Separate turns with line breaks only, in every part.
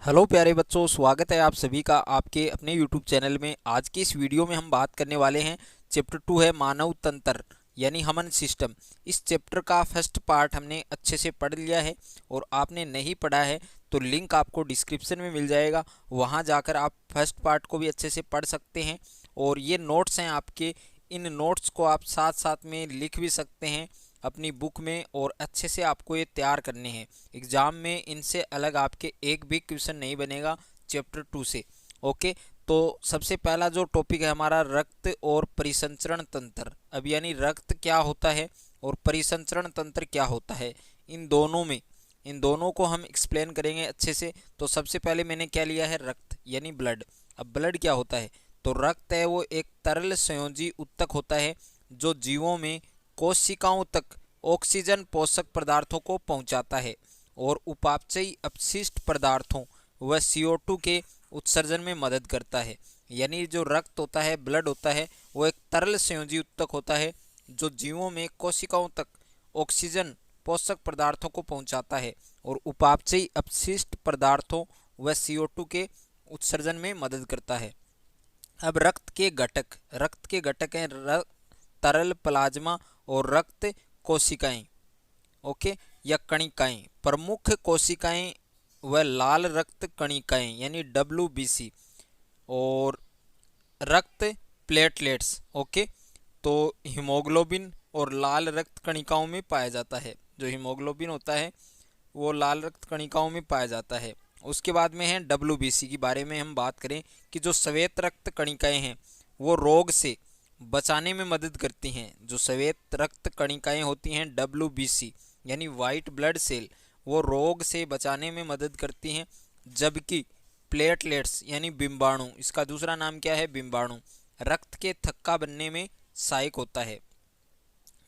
Hello प्यारे बच्चों, स्वागत है आप सभी का आपके अपने YouTube चैनल में। आज की इस वीडियो में हम बात करने वाले हैं चैप्टर 2 है मानव तंत्र यानी ह्यूमन सिस्टम। इस चैप्टर का फर्स्ट पार्ट हमने अच्छे से पढ़ लिया है और आपने नहीं पढ़ा है तो लिंक आपको डिस्क्रिप्शन में मिल जाएगा, वहां जाकर आप फर्स्ट पार्ट को भी अच्छे से पढ़ सकते हैं। और ये नोट्स हैं आपके, इन नोट्स को आप साथ साथ में लिख भी सकते हैं अपनी बुक में और अच्छे से आपको ये तैयार करने हैं। एग्जाम में इनसे अलग आपके एक भी क्वेश्चन नहीं बनेगा चैप्टर 2 से। ओके, तो सबसे पहला जो टॉपिक है हमारा रक्त और परिसंचरण तंत्र। अब यानी रक्त क्या होता है और परिसंचरण तंत्र क्या होता है, इन दोनों को हम एक्सप्लेन करेंगे अच्छे से। तो सबसे पहले मैंने क्या लिया है, रक्त यानी ब्लड। अब ब्लड क्या होता है, तो रक्त है वो एक तरल संयोजी उत्तक होता है जो जीवों में कोशिकाओं तक ऑक्सीजन पोषक पदार्थों को पहुंचाता है और उपापचयी अपशिष्ट पदार्थों व CO2 के उत्सर्जन में मदद करता है। यानी जो रक्त होता है, ब्लड होता है, वो एक तरल संयोजी उत्तक होता है जो जीवों में कोशिकाओं तक ऑक्सीजन पोषक पदार्थों को पहुंचाता है और उपापचयी अपशिष्ट पदार्थों व CO2 के उत्सर्जन में मदद करता है। अब रक्त के घटक हैं तरल प्लाज्मा और रक्त कोशिकाएं। ओके, या कणिकाएं। प्रमुख कोशिकाएं व लाल रक्त कणिकाएं यानी WBC और रक्त प्लेटलेट्स। ओके, तो हीमोग्लोबिन और लाल रक्त कणिकाओं में पाया जाता है। जो हीमोग्लोबिन होता है वो लाल रक्त कणिकाओं में पाया जाता है। उसके बाद में है WBC के बारे में हम बात करें कि जो श्वेत रक्त कणिकाएं हैं वो रोग से बचाने में मदद करती हैं। जो श्वेत रक्त कणिकाएं होती हैं WBC यानी वाइट ब्लड सेल, वो रोग से बचाने में मदद करती हैं। जबकि प्लेटलेट्स यानी बिंबाणु, इसका दूसरा नाम क्या है, बिंबाणु, रक्त के थक्का बनने में सहायक होता है।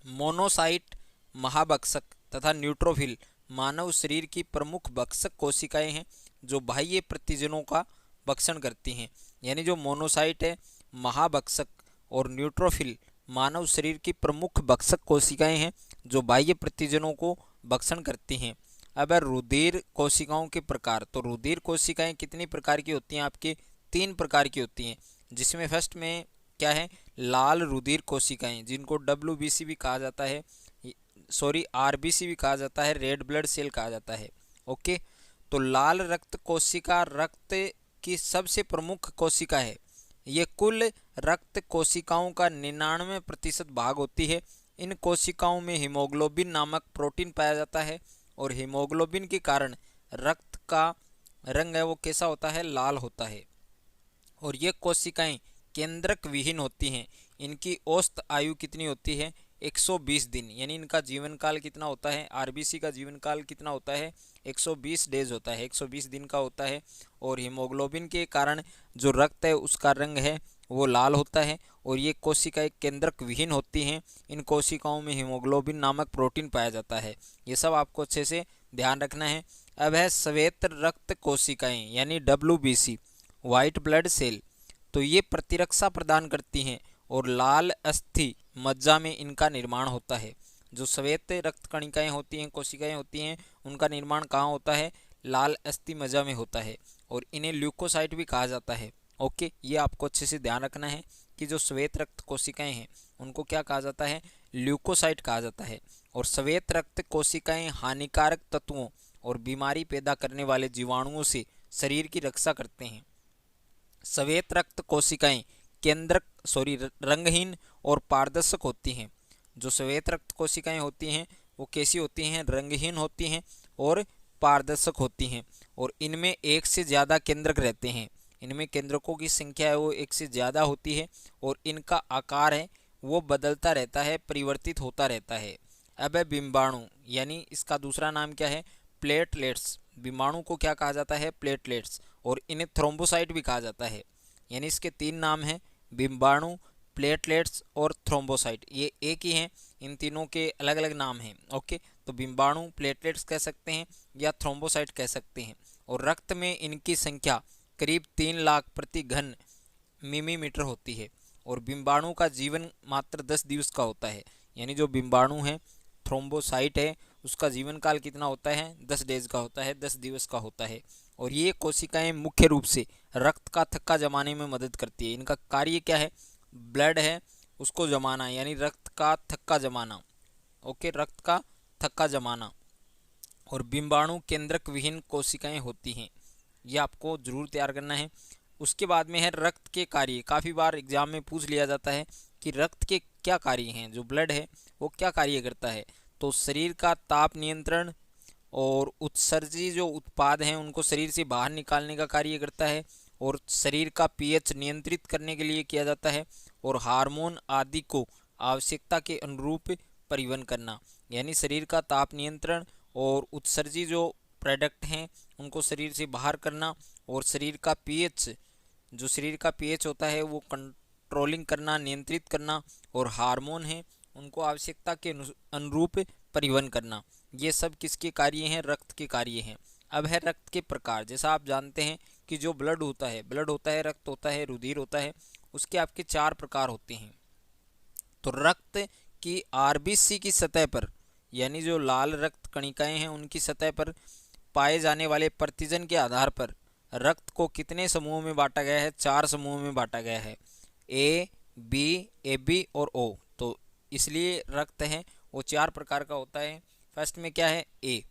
मोनोसाइट महाभक्षक तथा न्यूट्रोफिल मानव शरीर की प्रमुख भक्षक कोशिकाएं हैं जो बाह्य प्रतिजनों का भक्षण करती हैं। यानी जो मोनोसाइट है, महाभक्षक और न्यूट्रोफिल मानव शरीर की प्रमुख भक्षक कोशिकाएं हैं जो बाह्य प्रतिजनों को भक्षण करती हैं। अब है रुधिर कोशिकाओं के प्रकार। तो रुधिर कोशिकाएं कितनी प्रकार की होती हैं आपके, 3 प्रकार की होती हैं, जिसमें फर्स्ट में क्या है, लाल रुधिर कोशिकाएं जिनको WBC भी कहा जाता है, RBC भी कहा जाता है, रेड ब्लड सेल कहा जाता है। ओके, तो लाल रक्त कोशिका रक्त की सबसे प्रमुख कोशिका है। ये कुल रक्त कोशिकाओं का 99% भाग होती है। इन कोशिकाओं में हीमोग्लोबिन नामक प्रोटीन पाया जाता है और हीमोग्लोबिन के कारण रक्त का रंग है वो कैसा होता है, लाल होता है। और ये कोशिकाएं केंद्रक विहीन होती हैं। इनकी औसत आयु कितनी होती है, 120 दिन। यानी इनका जीवन काल कितना होता है, RBC का जीवन काल कितना होता है, 120 डेज होता है, 120 दिन का होता है। और हीमोग्लोबिन के कारण जो रक्त है उसका रंग है वो लाल होता है और ये कोशिकाएं केंद्रक विहीन होती हैं। इन कोशिकाओं में हीमोग्लोबिन नामक प्रोटीन पाया जाता है। ये सब आपको अच्छे से ध्यान रखना है। अब है श्वेत रक्त कोशिकाएं यानी WBC वाइट ब्लड सेल। तो ये प्रतिरक्षा प्रदान करती हैं और लाल अस्थि मज्जा में इनका निर्माण होता है। जो श्वेत रक्त कणिकाएं होती हैं, कोशिकाएं होती हैं, उनका निर्माण कहाँ होता है, लाल अस्थि मज्जा में होता है और इन्हें ल्यूकोसाइट भी कहा जाता है। ओके, ये आपको अच्छे से ध्यान रखना है कि जो श्वेत रक्त कोशिकाएं हैं उनको क्या कहा जाता है, ल्यूकोसाइट कहा जाता है। और श्वेत रक्त कोशिकाएं हानिकारक तत्वों और बीमारी पैदा करने वाले जीवाणुओं से शरीर की रक्षा करते हैं। श्वेत रक्त कोशिकाएं रंगहीन और पारदर्शक होती हैं। जो श्वेत रक्त कोशिकाएं होती हैं वो कैसी होती हैं, रंगहीन होती हैं और पारदर्शक होती हैं। और इनमें एक से ज़्यादा केंद्रक रहते हैं। इनमें केंद्रकों की संख्या है वो एक से ज़्यादा होती है और इनका आकार है वो बदलता रहता है, परिवर्तित होता रहता है। अब है बिंबाणु, यानी इसका दूसरा नाम क्या है, प्लेटलेट्स। बिंबाणु को क्या कहा जाता है, प्लेटलेट्स। और इन्हें थ्रोम्बोसाइट भी कहा जाता है। यानी इसके 3 नाम हैं, बिंबाणु, प्लेटलेट्स और थ्रोम्बोसाइट। ये एक ही हैं, इन तीनों के अलग अलग नाम हैं। ओके, तो बिंबाणु, प्लेटलेट्स कह सकते हैं या थ्रोम्बोसाइट कह सकते हैं। और रक्त में इनकी संख्या करीब 3 लाख प्रति घन मिलीमीटर होती है। और बिंबाणु का जीवन मात्र 10 दिवस का होता है। यानी जो बिंबाणु है, थ्रोम्बोसाइट है, उसका जीवन काल कितना होता है, 10 डेज का होता है, 10 दिवस का होता है। और ये कोशिकाएं मुख्य रूप से रक्त का थक्का जमाने में मदद करती है। इनका कार्य क्या है? ब्लड है उसको जमाना, यानी रक्त का थक्का जमाना। ओके, रक्त का थक्का जमाना। और बिंबाणु केंद्रक विहीन कोशिकाएं होती हैं, ये आपको जरूर तैयार करना है। उसके बाद में है रक्त के कार्य। काफ़ी बार एग्जाम में पूछ लिया जाता है कि रक्त के क्या कार्य हैं, जो ब्लड है वो क्या कार्य करता है। तो शरीर का ताप नियंत्रण और उत्सर्जी जो उत्पाद हैं उनको शरीर से बाहर निकालने का कार्य करता है, और शरीर का पीएच नियंत्रित करने के लिए किया जाता है, और हार्मोन आदि को आवश्यकता के अनुरूप परिवहन करना, यानी शरीर का ताप नियंत्रण और उत्सर्जी जो प्रोडक्ट हैं उनको शरीर से बाहर करना, और शरीर का पीएच, जो शरीर का पीएच होता है वो कंट्रोलिंग करना, नियंत्रित करना, और हार्मोन हैं उनको आवश्यकता के अनुरूप परिवहन करना। ये सब किसके कार्य हैं? रक्त के कार्य हैं। अब है रक्त के प्रकार। जैसा आप जानते हैं कि जो ब्लड होता है, रक्त होता है, रुधिर होता है, उसके आपके 4 प्रकार होते हैं। तो रक्त की आरबीसी की सतह पर, यानी जो लाल रक्त कणिकाएं हैं उनकी सतह पर पाए जाने वाले प्रतिजन के आधार पर रक्त को कितने समूहों में बांटा गया है? 4 समूहों में बांटा गया है, ए, बी, ए बी और ओ। तो इसलिए रक्त है वो 4 प्रकार का होता है। फर्स्ट में क्या है? ए।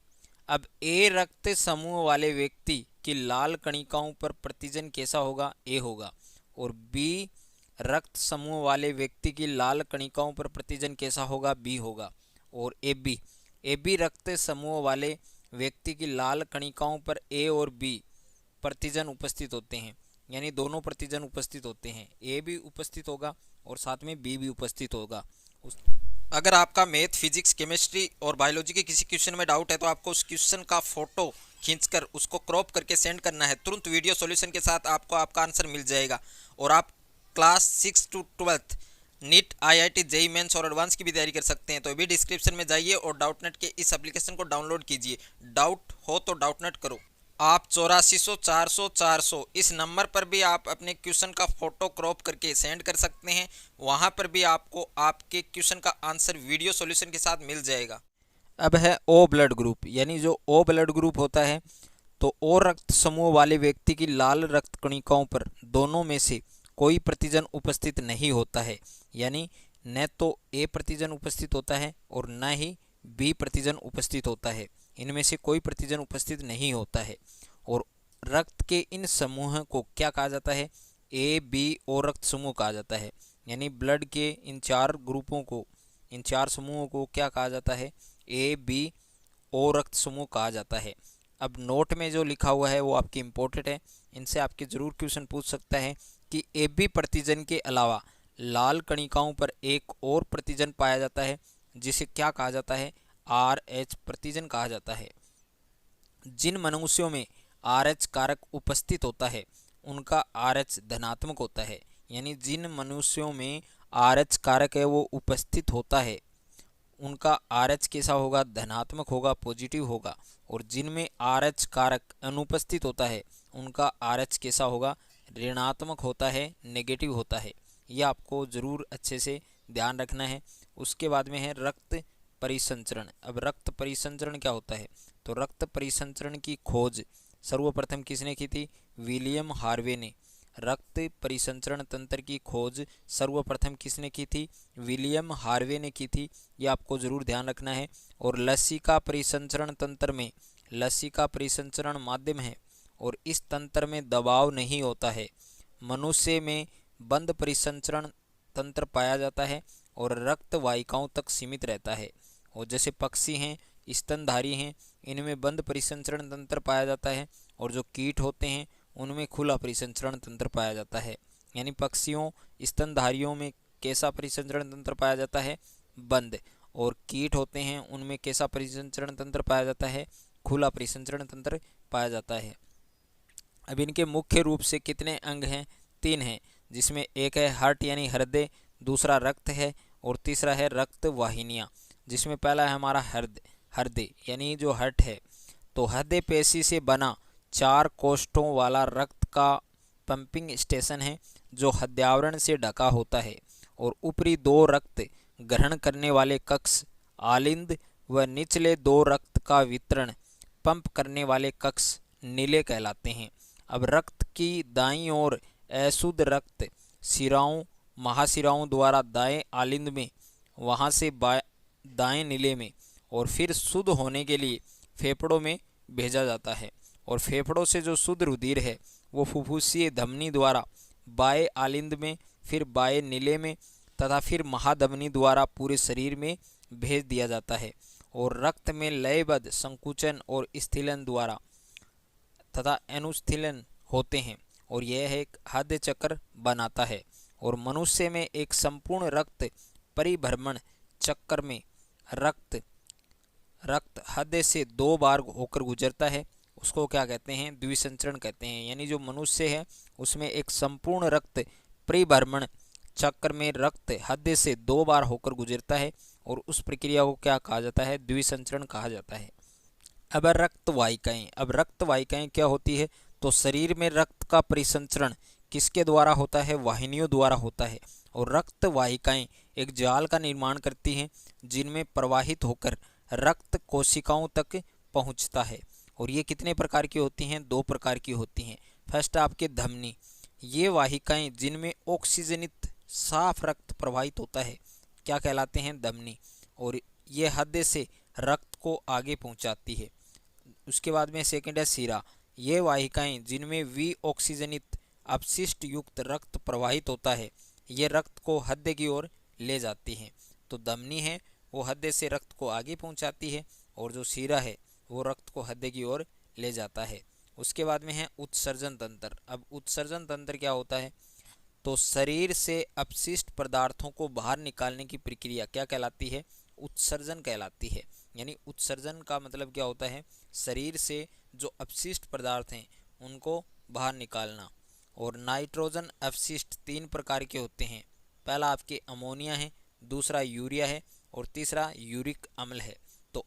अब ए रक्त समूह वाले व्यक्ति की लाल कणिकाओं पर प्रतिजन कैसा होगा? ए होगा। और बी रक्त समूह वाले व्यक्ति की लाल कणिकाओं पर प्रतिजन कैसा होगा? बी होगा। और ए बी रक्त समूह वाले व्यक्ति की लाल कणिकाओं पर ए और बी प्रतिजन उपस्थित होते हैं, यानी दोनों प्रतिजन उपस्थित होते हैं। ए भी उपस्थित होगा और साथ में बी भी उपस्थित होगा। अगर आपका मैथ, फिजिक्स, केमिस्ट्री और बायोलॉजी के किसी क्वेश्चन में डाउट है तो आपको उस क्वेश्चन का फोटो खींचकर उसको क्रॉप करके सेंड करना है। तुरंत वीडियो सॉल्यूशन के साथ आपको आपका आंसर मिल जाएगा। और आप class 6 to 12 NEET, IIT, JEE mains और एडवांस की भी तैयारी कर सकते हैं। तो अभी डिस्क्रिप्शन में जाइए और डाउटनेट के इस एप्लीकेशन को डाउनलोड कीजिए। डाउट हो तो डाउटनेट करो। आप 8400 400 400 इस नंबर पर भी आप अपने क्वेश्चन का फोटो क्रॉप करके सेंड कर सकते हैं। वहां पर भी आपको आपके क्वेश्चन का आंसर वीडियो सॉल्यूशन के साथ मिल जाएगा। अब है ओ ब्लड ग्रुप, यानी जो ओ ब्लड ग्रुप होता है, तो ओ रक्त समूह वाले व्यक्ति की लाल रक्त कणिकाओं पर दोनों में से कोई प्रतिजन उपस्थित नहीं होता है, यानी न तो ए प्रतिजन उपस्थित होता है और न ही बी प्रतिजन उपस्थित होता है। इनमें से कोई प्रतिजन उपस्थित नहीं होता है। और रक्त के इन समूह को क्या कहा जाता है? ए, बी, ओ रक्त समूह कहा जाता है। यानी ब्लड के इन 4 ग्रुपों को, इन 4 समूहों को क्या कहा जाता है? ए, बी, ओ रक्त समूह कहा जाता है। अब नोट में जो लिखा हुआ है वो आपकी इम्पोर्टेंट है, इनसे आपके जरूर क्वेश्चन पूछ सकता है कि ए बी प्रतिजन के अलावा लाल कणिकाओं पर एक और प्रतिजन पाया जाता है जिसे क्या कहा जाता है? RH प्रतिजन कहा जाता है। जिन मनुष्यों में RH कारक उपस्थित होता है उनका RH धनात्मक होता है, यानी जिन मनुष्यों में RH कारक है वो उपस्थित होता है उनका RH कैसा होगा? धनात्मक होगा, पॉजिटिव होगा। और जिनमें RH कारक अनुपस्थित होता है उनका RH कैसा होगा? ऋणात्मक होता है, नेगेटिव होता है। यह आपको ज़रूर अच्छे से ध्यान रखना है। उसके बाद में है रक्त परिसंचरण। अब रक्त परिसंचरण क्या होता है? तो रक्त परिसंचरण की खोज सर्वप्रथम किसने की थी? विलियम हार्वे ने। रक्त परिसंचरण तंत्र की खोज सर्वप्रथम किसने की थी? विलियम हार्वे ने की थी। ये आपको ज़रूर ध्यान रखना है। और लसिका परिसंचरण तंत्र में, लसिका परिसंचरण माध्यम है और इस तंत्र में दबाव नहीं होता है। मनुष्य में बंद परिसंचरण तंत्र पाया जाता है और रक्त वाहिकाओं तक सीमित रहता है। और जैसे पक्षी हैं, स्तनधारी हैं, इनमें बंद परिसंचरण तंत्र पाया जाता है, और जो कीट होते हैं उनमें खुला परिसंचरण तंत्र पाया जाता है। यानी पक्षियों, स्तनधारियों में कैसा परिसंचरण तंत्र पाया जाता है? बंद। और कीट होते हैं उनमें कैसा परिसंचरण तंत्र पाया जाता है? खुला परिसंचरण तंत्र पाया जाता है। अब इनके मुख्य रूप से कितने अंग हैं? 3 हैं, जिसमें एक है हार्ट यानी हृदय, दूसरा रक्त है और तीसरा है रक्त वाहिनियाँ। जिसमें पहला है हमारा हृदय यानी जो हार्ट है। तो हृदय पेशी से बना 4 कोष्ठों वाला रक्त का पंपिंग स्टेशन है जो हृदयावरण से ढका होता है। और ऊपरी 2 रक्त ग्रहण करने वाले कक्ष आलिंद व निचले 2 रक्त का वितरण पंप करने वाले कक्ष नीले कहलाते हैं। अब रक्त की दाईं ओर अशुद्ध रक्त शिराओं महाशिराओं द्वारा दाएं आलिंद में, वहाँ से दाएं नीले में और फिर शुद्ध होने के लिए फेफड़ों में भेजा जाता है। और फेफड़ों से जो शुद्ध रुधिर है वो फुफ्फुसीय धमनी द्वारा बाएं आलिंद में, फिर बाएं नीले में तथा फिर महाधमनी द्वारा पूरे शरीर में भेज दिया जाता है। और रक्त में लयबद्ध संकुचन और स्थिलन द्वारा तथा अनुस्थिलन होते हैं और यह एक आद्य चक्र बनाता है। और मनुष्य में एक संपूर्ण रक्त परिभ्रमण चक्र में रक्त हृदय से 2 बार होकर गुजरता है, उसको क्या कहते हैं? द्विसंचरण कहते हैं। यानी जो मनुष्य है उसमें एक संपूर्ण रक्त परिभ्रमण चक्र में रक्त हृदय से 2 बार होकर गुजरता है और उस प्रक्रिया को क्या कहा जाता है? द्विसंचरण कहा जाता है। अब रक्त वाहिकाएं। अब रक्त वाहिकाएं क्या होती है? तो शरीर में रक्त का परिसंचरण किसके द्वारा होता है? वाहिनियों द्वारा होता है। और रक्त वाहिकाएं एक जाल का निर्माण करती हैं जिनमें प्रवाहित होकर रक्त कोशिकाओं तक पहुंचता है। और ये कितने प्रकार की होती हैं? 2 प्रकार की होती हैं। फर्स्ट आपके धमनी, ये वाहिकाएं जिनमें ऑक्सीजनित साफ रक्त प्रवाहित होता है क्या कहलाते हैं? धमनी। और ये हृदय से रक्त को आगे पहुंचाती है। उसके बाद में सेकंड है शिरा, ये वाहिकाएं जिनमें वी ऑक्सीजनित अपशिष्ट युक्त रक्त प्रवाहित होता है, ये रक्त को हृदय की ओर ले जाती हैं। तो धमनी है वो हृदय से रक्त को आगे पहुंचाती है और जो शिरा है वो रक्त को हृदय की ओर ले जाता है। उसके बाद में है उत्सर्जन तंत्र। अब उत्सर्जन तंत्र क्या होता है? तो शरीर से अपशिष्ट पदार्थों को बाहर निकालने की प्रक्रिया क्या कहलाती है? उत्सर्जन कहलाती है। यानी उत्सर्जन का मतलब क्या होता है? शरीर से जो अपशिष्ट पदार्थ हैं उनको बाहर निकालना। और नाइट्रोजन अपशिष्ट 3 प्रकार के होते हैं। पहला आपके अमोनिया है, दूसरा यूरिया है और तीसरा यूरिक अम्ल है। तो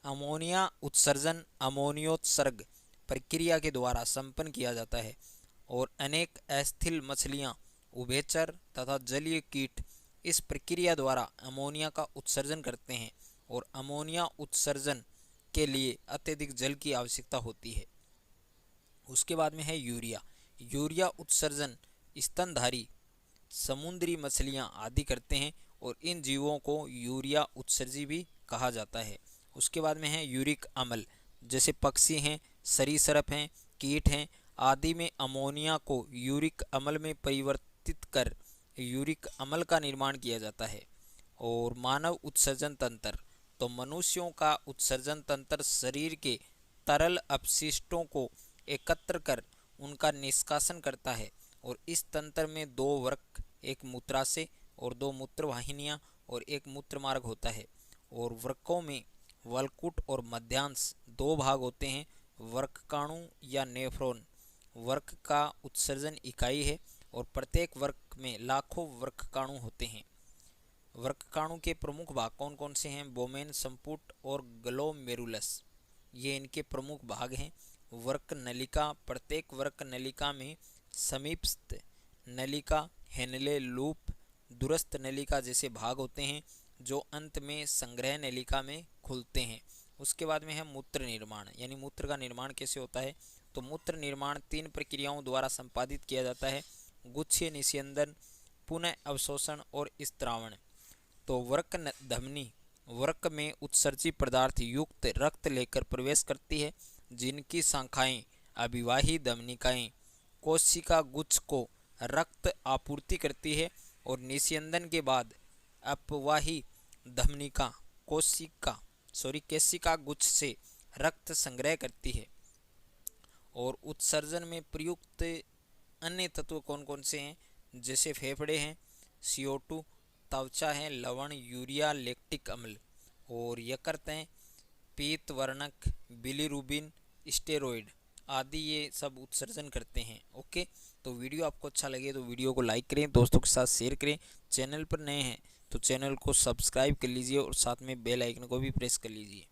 अमोनिया उत्सर्जन अमोनियोत्सर्ग प्रक्रिया के द्वारा संपन्न किया जाता है। और अनेक अस्थिल मछलियाँ, उभयचर तथा जलीय कीट इस प्रक्रिया द्वारा अमोनिया का उत्सर्जन करते हैं। और अमोनिया उत्सर्जन के लिए अत्यधिक जल की आवश्यकता होती है। उसके बाद में है यूरिया। यूरिया उत्सर्जन स्तनधारी समुद्री मछलियाँ आदि करते हैं और इन जीवों को यूरिया उत्सर्जी भी कहा जाता है। उसके बाद में है यूरिक अम्ल, जैसे पक्षी हैं, सरीसृप हैं, कीट हैं आदि में अमोनिया को यूरिक अम्ल में परिवर्तित कर यूरिक अम्ल का निर्माण किया जाता है। और मानव उत्सर्जन तंत्र, तो मनुष्यों का उत्सर्जन तंत्र शरीर के तरल अपशिष्टों को एकत्र कर उनका निष्कासन करता है। और इस तंत्र में 2 वृक्क, एक मूत्राशय और 2 मूत्रवाहिनियाँ और एक मूत्र मार्ग होता है। और वृक्कों में वलकुट और मध्यांश 2 भाग होते हैं। वर्ककाणु या नेफ्रॉन वर्क का उत्सर्जन इकाई है और प्रत्येक वर्क में लाखों वर्ककाणु होते हैं। वर्ककाणु के प्रमुख भाग कौन कौन से हैं? बोमेन, संपुट और ग्लोमेरुलस, ये इनके प्रमुख भाग हैं। वर्क नलिका, प्रत्येक वर्क नलिका में समीपस्थ नलिका, हेनले लूप, दूरस्थ नलिका जैसे भाग होते हैं जो अंत में संग्रह नलिका में खुलते हैं। उसके बाद में है मूत्र निर्माण, यानी मूत्र का निर्माण कैसे होता है? तो मूत्र निर्माण 3 प्रक्रियाओं द्वारा संपादित किया जाता है: गुच्छीय निस्यंदन, पुनः अवशोषण और स्त्रावण। तो वृक्क धमनी वृक्क में उत्सर्जी पदार्थ युक्त रक्त लेकर प्रवेश करती है, जिनकी शाखाएं अभिवाही धमनिकाएं कोशिका गुच्छ को रक्त आपूर्ति करती है और निस्यंदन के बाद अपवाही धमनिका केशिका गुच्छ से रक्त संग्रह करती है। और उत्सर्जन में प्रयुक्त अन्य तत्व कौन कौन से हैं? जैसे फेफड़े हैं, CO2, त्वचा है, लवण, यूरिया, लैक्टिक अम्ल। और यकृत हैं, पीत वर्णक, बिलीरुबिन, स्टेरॉइड आदि, ये सब उत्सर्जन करते हैं। ओके, तो वीडियो आपको अच्छा लगे तो वीडियो को लाइक करें, दोस्तों के साथ शेयर करें। चैनल पर नए हैं तो चैनल को सब्सक्राइब कर लीजिए और साथ में बेल आइकन को भी प्रेस कर लीजिए।